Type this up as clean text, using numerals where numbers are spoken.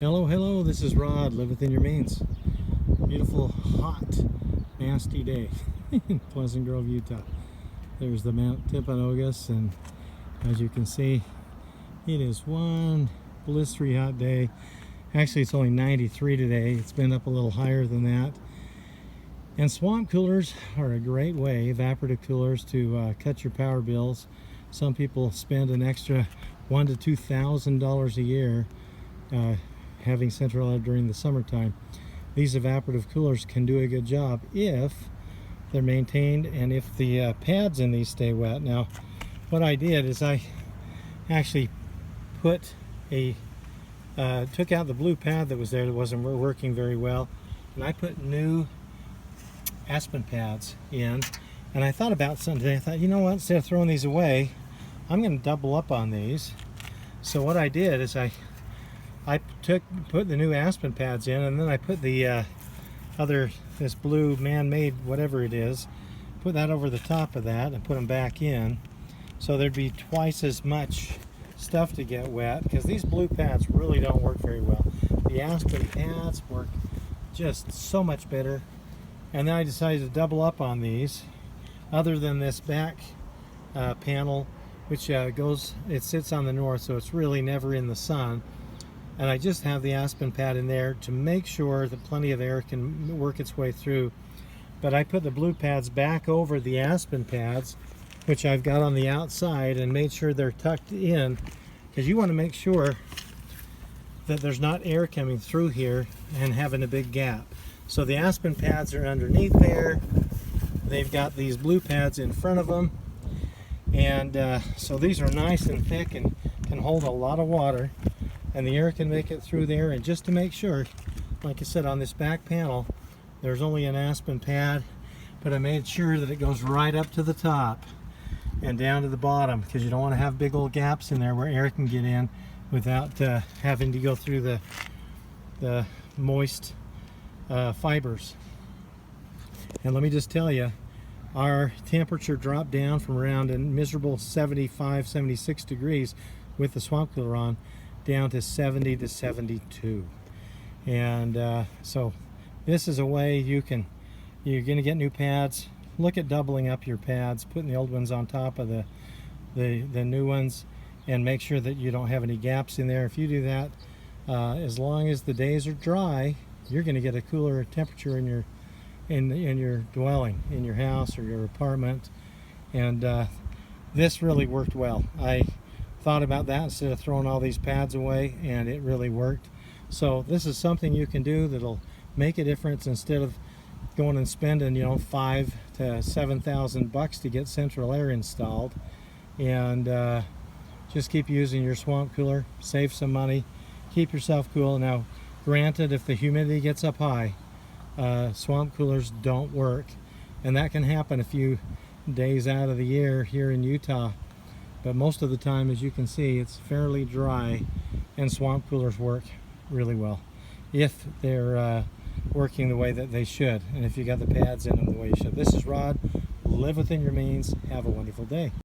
Hello, this is Rod, live within your means. Beautiful, hot, nasty day in Pleasant Grove, Utah. There's the Mount Timpanogos, and as you can see, it is one blistery hot day. Actually, it's only 93 today. It's been up a little higher than that. And swamp coolers are a great way, evaporative coolers, to cut your power bills. Some people spend an extra $1,000 to $2,000 a year having central air during the summertime. These evaporative coolers can do a good job if they're maintained and if the pads in these stay wet. Now, what I did is I actually put took out the blue pad that was there that wasn't working very well, and I put new aspen pads in. And I thought about something today. I thought, you know what, instead of throwing these away, I'm going to double up on these. So what I did is I put the new aspen pads in, and then I put the this blue man-made whatever it is, put that over the top of that and put them back in, so there'd be twice as much stuff to get wet, because these blue pads really don't work very well. The aspen pads work just so much better. And then I decided to double up on these, other than this back panel, which it sits on the north, so it's really never in the sun. And I just have the aspen pad in there to make sure that plenty of air can work its way through. But I put the blue pads back over the aspen pads, which I've got on the outside, and made sure they're tucked in, because you want to make sure that there's not air coming through here and having a big gap. So the aspen pads are underneath there. They've got these blue pads in front of them. And so these are nice and thick and can hold a lot of water, and the air can make it through there. And just to make sure, like I said, on this back panel, there's only an aspen pad, but I made sure that it goes right up to the top and down to the bottom, because you don't want to have big old gaps in there where air can get in without having to go through the moist fibers. And let me just tell you, our temperature dropped down from around a miserable 75, 76 degrees with the swamp cooler on, down to 70 to 72. And so this is a way you're going to get new pads. Look at doubling up your pads, putting the old ones on top of the new ones, and make sure that you don't have any gaps in there. If you do that, as long as the days are dry, you're going to get a cooler temperature in your dwelling, in your house or your apartment. And this really worked well. I thought about that instead of throwing all these pads away, and it really worked. So this is something you can do that'll make a difference, instead of going and spending, you know, $5,000 to $7,000 to get central air installed. And just keep using your swamp cooler, save some money, keep yourself cool. Now, granted, if the humidity gets up high, swamp coolers don't work, and that can happen a few days out of the year here in Utah. But most of the time, as you can see, it's fairly dry, and swamp coolers work really well if they're working the way that they should, and if you got the pads in them the way you should. This is Rod. Live within your means. Have a wonderful day.